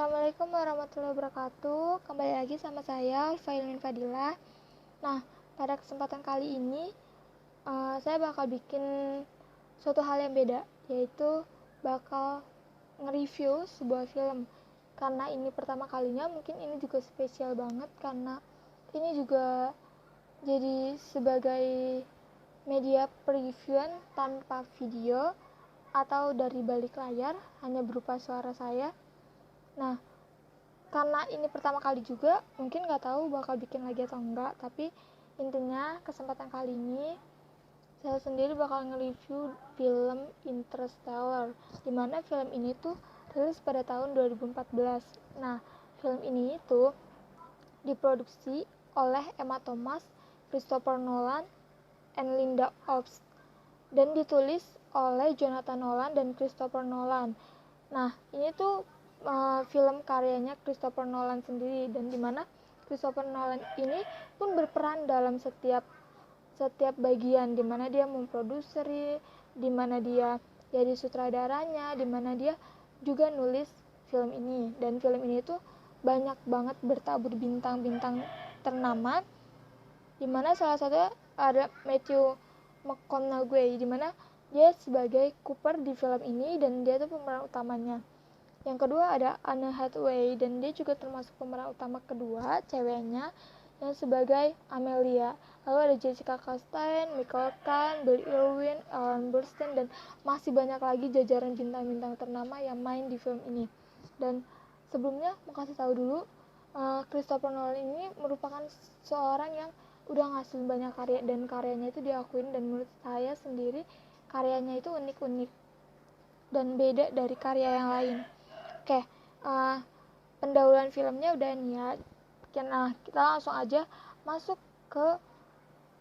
Assalamualaikum warahmatullahi wabarakatuh. Kembali lagi sama saya, Failin Fadilah. Nah, pada kesempatan kali ini saya bakal bikin suatu hal yang beda, yaitu bakal nge-review sebuah film. Karena ini pertama kalinya, mungkin ini juga spesial banget karena ini juga jadi sebagai media previewan tanpa video atau dari balik layar, hanya berupa suara saya. Nah, karena ini pertama kali juga, mungkin nggak tahu bakal bikin lagi atau enggak, tapi intinya kesempatan kali ini saya sendiri bakal nge-review film Interstellar, dimana film ini tuh rilis pada tahun 2014. Nah, film ini itu diproduksi oleh Emma Thomas, Christopher Nolan, and Linda Obst, dan ditulis oleh Jonathan Nolan dan Christopher Nolan. Nah, ini tuh film karyanya Christopher Nolan sendiri, dan dimana Christopher Nolan ini pun berperan dalam setiap bagian, dimana dia memproduksi, dimana dia jadi sutradaranya, dimana dia juga nulis film ini. Dan film ini tuh banyak banget bertabur bintang-bintang ternama, dimana salah satunya ada Matthew McConaughey, dimana dia sebagai Cooper di film ini dan dia tuh pemeran utamanya. Yang kedua ada Anne Hathaway, dan dia juga termasuk pemeran utama kedua, ceweknya, yang sebagai Amelia. Lalu ada Jessica Chastain, Michael Caine, Billy Irwin, Ellen Burstyn, dan masih banyak lagi jajaran bintang-bintang ternama yang main di film ini. Dan sebelumnya mau kasih tahu dulu, Christopher Nolan ini merupakan seorang yang udah ngasih banyak karya, dan karyanya itu diakuin, dan menurut saya sendiri karyanya itu unik-unik dan beda dari karya yang lain. Oke, pendahuluan filmnya udah nih ya. Nah, kita langsung aja masuk ke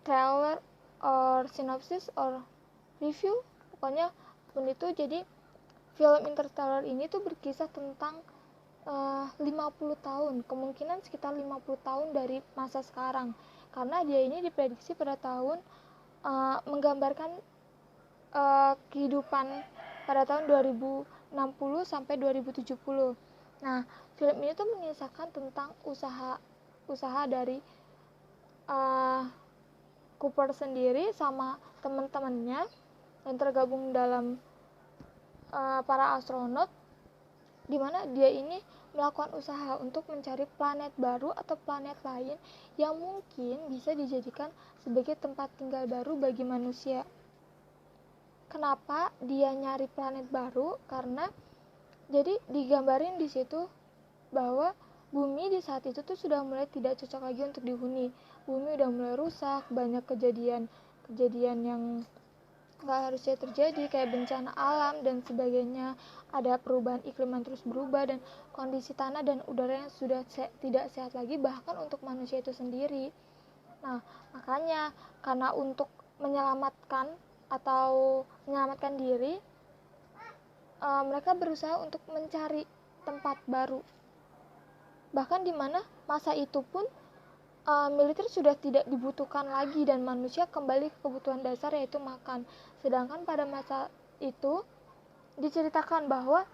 trailer or synopsis or review. Pokoknya pun itu. Jadi film Interstellar ini tuh berkisah tentang 50 tahun, kemungkinan sekitar 50 tahun dari masa sekarang. Karena dia ini diprediksi pada tahun menggambarkan kehidupan pada tahun 2060 sampai 2070. Nah, film ini tuh mengisahkan tentang usaha dari Cooper sendiri sama teman-temannya yang tergabung dalam para astronot, di mana dia ini melakukan usaha untuk mencari planet baru atau planet lain yang mungkin bisa dijadikan sebagai tempat tinggal baru bagi manusia. Kenapa dia nyari planet baru? Karena jadi digambarin di situ bahwa bumi di saat itu tuh sudah mulai tidak cocok lagi untuk dihuni. Bumi udah mulai rusak, banyak kejadian yang nggak harusnya terjadi, kayak bencana alam dan sebagainya. Ada perubahan iklim yang terus berubah, dan kondisi tanah dan udara yang sudah tidak sehat lagi, bahkan untuk manusia itu sendiri. Nah, makanya karena untuk menyelamatkan diri, mereka berusaha untuk mencari tempat baru. Bahkan di mana masa itu pun militer sudah tidak dibutuhkan lagi, dan manusia kembali ke kebutuhan dasar, yaitu makan. Sedangkan pada masa itu diceritakan bahwa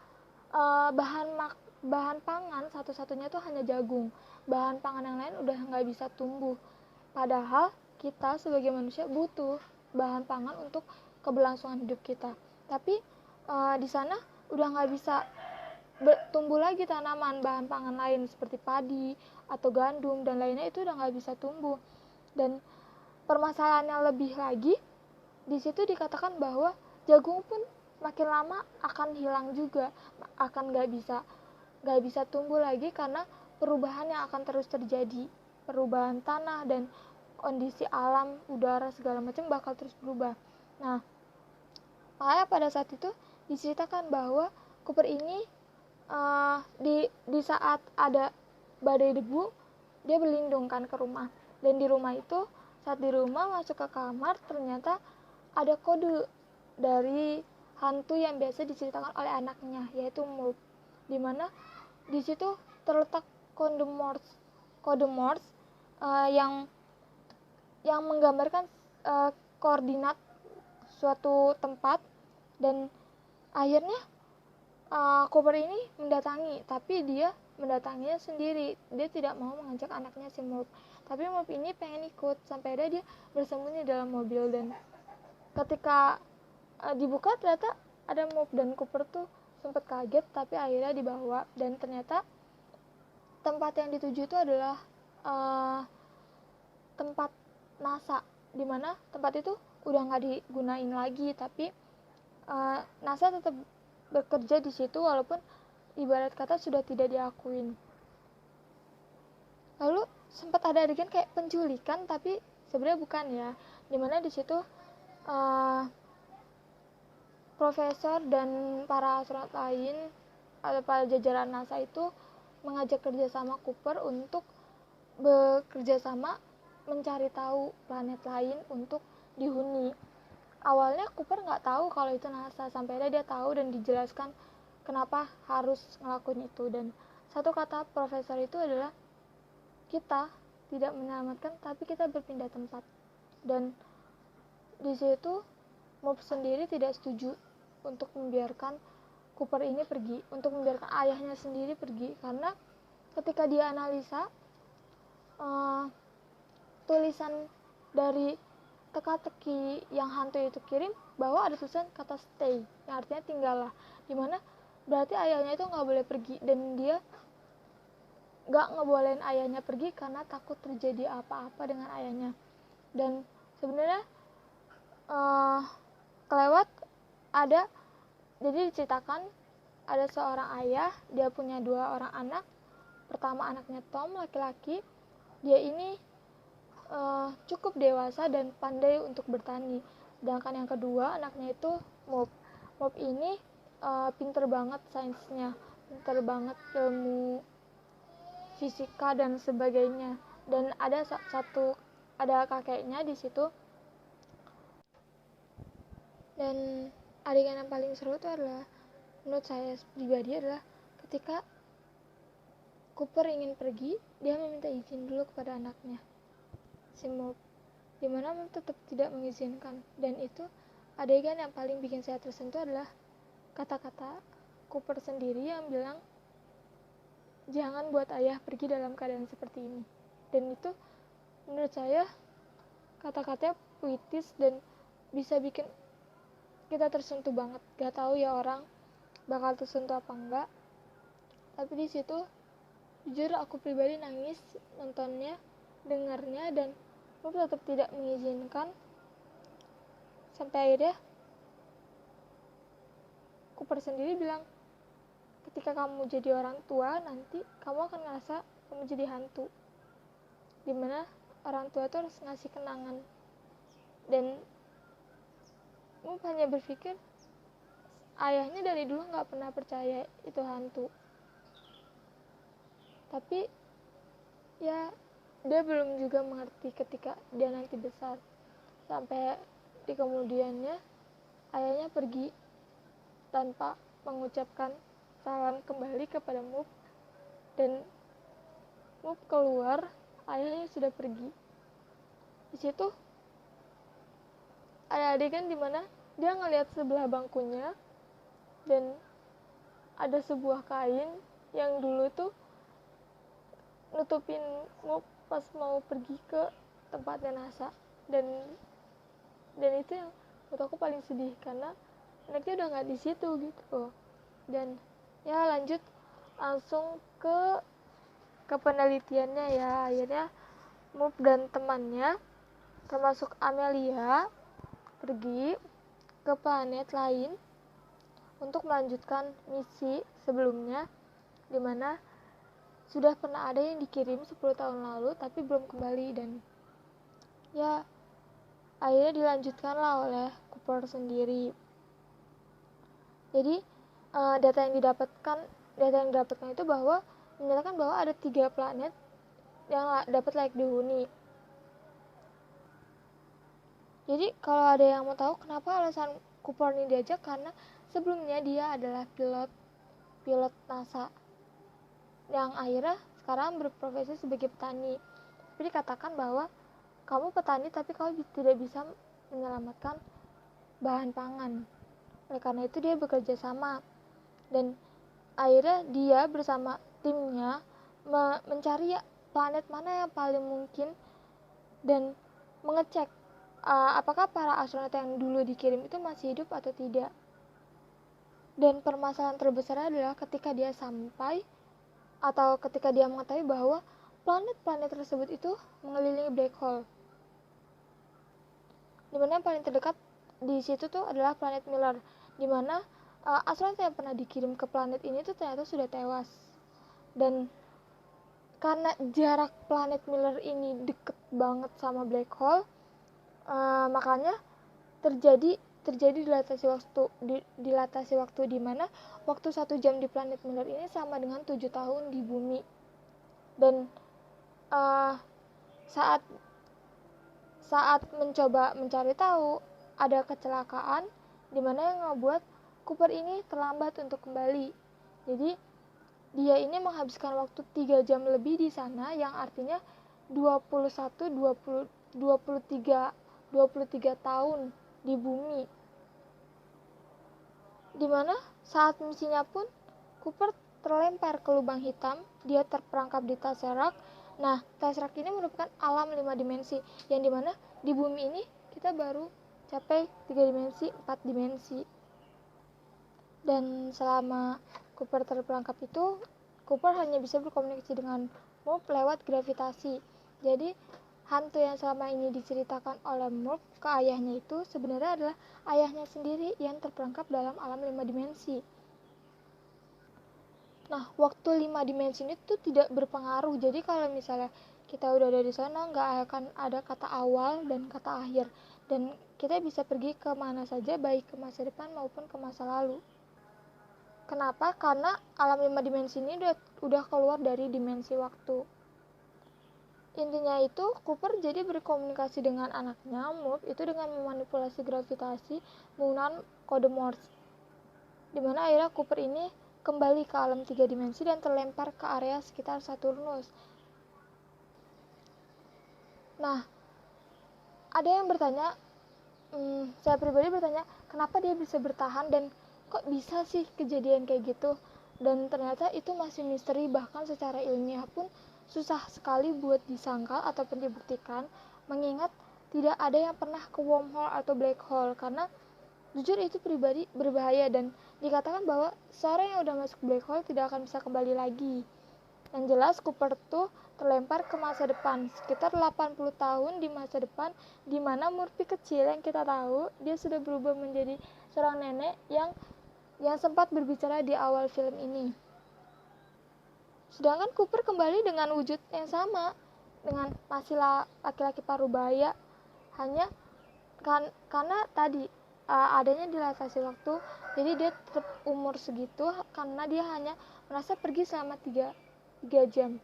bahan pangan satu-satunya itu hanya jagung. Bahan pangan yang lain udah nggak bisa tumbuh. Padahal kita sebagai manusia butuh bahan pangan untuk keberlangsungan hidup kita. Tapi di sana udah nggak bisa tumbuh lagi tanaman bahan pangan lain seperti padi atau gandum dan lainnya, itu udah nggak bisa tumbuh. Dan permasalahan yang lebih lagi, di situ dikatakan bahwa jagung pun makin lama akan hilang juga, akan nggak bisa tumbuh lagi karena perubahan yang akan terus terjadi, perubahan tanah dan kondisi alam, udara segala macam bakal terus berubah. Nah, makanya pada saat itu diceritakan bahwa Cooper ini di saat ada badai debu, dia berlindung kan ke rumah, dan di rumah itu, saat di rumah masuk ke kamar, ternyata ada kode dari hantu yang biasa diceritakan oleh anaknya, yaitu Murph, dimana di situ terletak kode Morse yang menggambarkan koordinat suatu tempat. Dan akhirnya Cooper ini mendatangi, tapi dia mendatanginya sendiri. Dia tidak mau mengajak anaknya si Murph. Tapi Murph ini pengen ikut, sampai ada dia bersembunyi dalam mobil, dan ketika dibuka ternyata ada Murph, dan Cooper tuh sempat kaget, tapi akhirnya dibawa, dan ternyata tempat yang dituju itu adalah tempat NASA, dimana tempat itu udah nggak digunain lagi, tapi NASA tetap bekerja di situ walaupun ibarat kata sudah tidak diakuin. Lalu sempat ada adegan kayak penculikan, tapi sebenarnya bukan ya, dimana di situ profesor dan para astronot lain atau para jajaran NASA itu mengajak kerjasama Cooper untuk bekerja sama mencari tahu planet lain untuk dihuni. Awalnya Cooper nggak tahu kalau itu NASA, sampai dia tahu dan dijelaskan kenapa harus ngelakuin itu. Dan satu kata profesor itu adalah, kita tidak menyelamatkan, tapi kita berpindah tempat. Dan di situ Murph sendiri tidak setuju untuk membiarkan Cooper ini pergi, untuk membiarkan ayahnya sendiri pergi, karena ketika dia analisa tulisan dari teka-teki yang hantu itu kirim, bahwa ada tulisan kata stay, yang artinya tinggallah, dimana berarti ayahnya itu nggak boleh pergi, dan dia nggak ngebolehin ayahnya pergi karena takut terjadi apa-apa dengan ayahnya. Dan sebenarnya kelewat ada, jadi diceritakan ada seorang ayah, dia punya 2 orang anak. Pertama anaknya Tom, laki-laki, dia ini cukup dewasa dan pandai untuk bertani. Sedangkan yang kedua anaknya itu Mop. Mop ini pinter banget sainsnya, pinter banget ilmu fisika dan sebagainya. Dan ada ada kakeknya di situ. Dan adegan yang paling seru itu adalah, menurut saya pribadi, adalah ketika Cooper ingin pergi, dia meminta izin dulu kepada anaknya, si Murph, dimana Murph tetap tidak mengizinkan. Dan itu adegan yang paling bikin saya tersentuh adalah kata-kata Cooper sendiri yang bilang, jangan buat ayah pergi dalam keadaan seperti ini. Dan itu menurut saya kata-katanya puitis dan bisa bikin kita tersentuh banget. Gak tahu ya orang bakal tersentuh apa enggak, tapi di situ jujur aku pribadi nangis nontonnya, dengarnya, dan Murph tetap tidak mengizinkan. Sampai akhirnya Cooper sendiri bilang, ketika kamu jadi orang tua nanti kamu akan ngerasa kamu jadi hantu, dimana orang tua itu harus ngasih kenangan. Dan Murph hanya berpikir, ayahnya dari dulu gak pernah percaya itu hantu, tapi ya dia belum juga mengerti ketika dia nanti besar. Sampai di kemudiannya ayahnya pergi tanpa mengucapkan salam kembali kepada Murph, dan Murph keluar, ayahnya sudah pergi. Di situ ada adegan dimana dia ngelihat sebelah bangkunya, dan ada sebuah kain yang dulu tuh nutupin Murph pas mau pergi ke tempatnya NASA. Dan itu yang menurut aku paling sedih, karena anaknya udah nggak di situ gitu. Dan ya lanjut langsung ke penelitiannya ya. Akhirnya Murph dan temannya termasuk Amelia pergi ke planet lain untuk melanjutkan misi sebelumnya, dimana sudah pernah ada yang dikirim 10 tahun lalu tapi belum kembali. Dan ya akhirnya dilanjutkanlah oleh Cooper sendiri. Jadi data yang didapatkan itu bahwa menyatakan bahwa ada 3 planet yang dapat layak dihuni. Jadi kalau ada yang mau tahu kenapa alasan Cooper ini diajak, karena sebelumnya dia adalah pilot NASA yang akhirnya sekarang berprofesi sebagai petani. Tapi dikatakan bahwa kamu petani tapi kamu tidak bisa menyelamatkan bahan pangan. Oleh karena itu dia bekerja sama Dan akhirnya dia bersama timnya mencari planet mana yang paling mungkin dan mengecek apakah para astronot yang dulu dikirim itu masih hidup atau tidak. Dan permasalahan terbesar adalah ketika dia sampai atau ketika dia mengetahui bahwa planet-planet tersebut itu mengelilingi black hole. Dimana yang paling terdekat di situ tuh adalah planet Miller, dimana astronot yang pernah dikirim ke planet ini tuh ternyata sudah tewas. Dan karena jarak planet Miller ini deket banget sama black hole, makanya terjadi dilatasi waktu di mana waktu 1 jam di planet Miller ini sama dengan 7 tahun di bumi. Dan saat mencoba mencari tahu, ada kecelakaan di mana yang membuat Cooper ini terlambat untuk kembali. Jadi dia ini menghabiskan waktu 3 jam lebih di sana, yang artinya 23 tahun di bumi. Dimana saat misinya pun Cooper terlempar ke lubang hitam, dia terperangkap di Tesseract. Nah, Tesseract ini merupakan alam 5 dimensi, yang dimana di bumi ini kita baru capai 3 dimensi, 4 dimensi. Dan selama Cooper terperangkap itu, Cooper hanya bisa berkomunikasi dengan Murph lewat gravitasi. Jadi hantu yang selama ini diceritakan oleh Murph ke ayahnya itu sebenarnya adalah ayahnya sendiri yang terperangkap dalam alam 5 dimensi. Nah, waktu 5 dimensi ini tuh tidak berpengaruh. Jadi kalau misalnya kita udah ada di sana, nggak akan ada kata awal dan kata akhir. Dan kita bisa pergi ke mana saja, baik ke masa depan maupun ke masa lalu. Kenapa? Karena alam 5 dimensi ini udah keluar dari dimensi waktu. Intinya itu, Cooper jadi berkomunikasi dengan anaknya, Murph, itu dengan memanipulasi gravitasi menggunakan kode Morse. Dimana akhirnya Cooper ini kembali ke alam 3 dimensi dan terlempar ke area sekitar Saturnus. Nah, ada yang bertanya, saya pribadi bertanya, kenapa dia bisa bertahan dan kok bisa sih kejadian kayak gitu? Dan ternyata itu masih misteri, bahkan secara ilmiah pun susah sekali buat disangkal ataupun dibuktikan, mengingat tidak ada yang pernah ke wormhole atau black hole, karena jujur itu pribadi berbahaya dan dikatakan bahwa seorang yang udah masuk black hole tidak akan bisa kembali lagi. Yang jelas Cooper tuh terlempar ke masa depan, sekitar 80 tahun di masa depan, di mana Murphy kecil yang kita tahu dia sudah berubah menjadi seorang nenek yang sempat berbicara di awal film ini. Sedangkan Cooper kembali dengan wujud yang sama, dengan masih laki-laki parubaya, hanya karena tadi adanya dilatasi waktu, jadi dia tetap umur segitu karena dia hanya merasa pergi selama 3 jam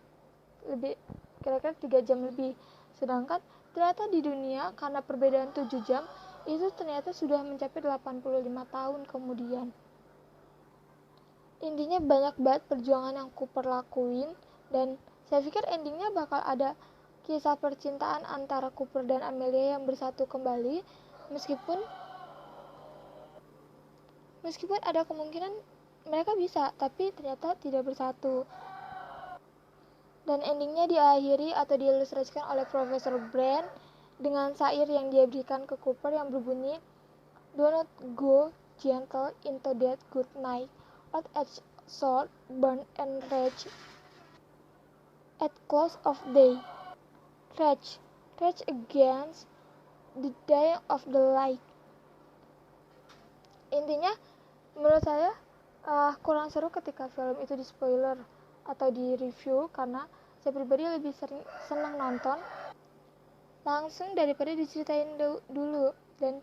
lebih, kira-kira 3 jam lebih. Sedangkan ternyata di dunia karena perbedaan 7 jam itu ternyata sudah mencapai 85 tahun kemudian. Intinya banyak banget perjuangan yang Cooper lakuin, dan saya pikir endingnya bakal ada kisah percintaan antara Cooper dan Amelia yang bersatu kembali, meskipun ada kemungkinan mereka bisa, tapi ternyata tidak bersatu. Dan endingnya diakhiri atau diilustrasikan oleh Profesor Brand dengan syair yang dia berikan ke Cooper yang berbunyi, "Do not go gentle into that good night. Old-edged sword burn and rage at close of day. Rage against the dying of the light." Intinya, menurut saya kurang seru ketika film itu di spoiler atau di review, karena saya pribadi lebih senang nonton langsung daripada diceritain dulu. Dan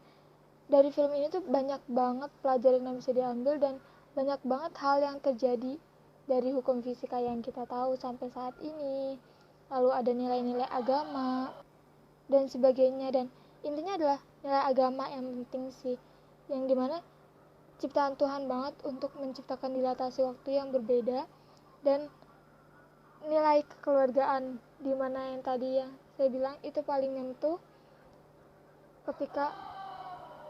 dari film ini tuh banyak banget pelajaran yang bisa diambil, dan banyak banget hal yang terjadi dari hukum fisika yang kita tahu sampai saat ini. Lalu ada nilai-nilai agama dan sebagainya, dan intinya adalah nilai agama yang penting sih, yang dimana ciptaan Tuhan banget untuk menciptakan dilatasi waktu yang berbeda, dan nilai kekeluargaan, dimana yang tadi yang saya bilang itu paling nyentuh ketika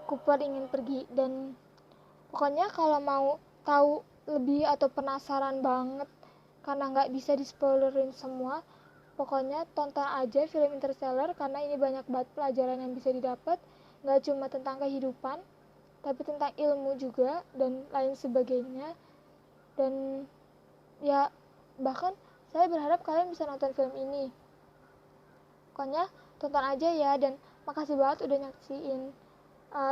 Cooper ingin pergi. Dan pokoknya kalau mau tahu lebih atau penasaran banget karena nggak bisa di-spoilerin semua, pokoknya tonton aja film Interstellar karena ini banyak banget pelajaran yang bisa didapat, nggak cuma tentang kehidupan tapi tentang ilmu juga dan lain sebagainya. Dan ya bahkan saya berharap kalian bisa nonton film ini. Pokoknya tonton aja ya, dan makasih banget udah nyaksiin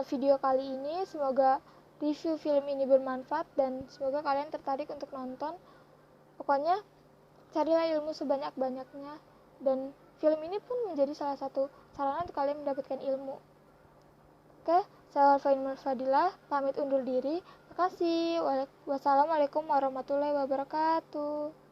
video kali ini. Semoga review film ini bermanfaat dan semoga kalian tertarik untuk nonton. Pokoknya carilah ilmu sebanyak-banyaknya, dan film ini pun menjadi salah satu sarana untuk kalian mendapatkan ilmu. Oke, saya Alfain Fadilah pamit undur diri. Terima kasih. Wassalamualaikum warahmatullahi wabarakatuh.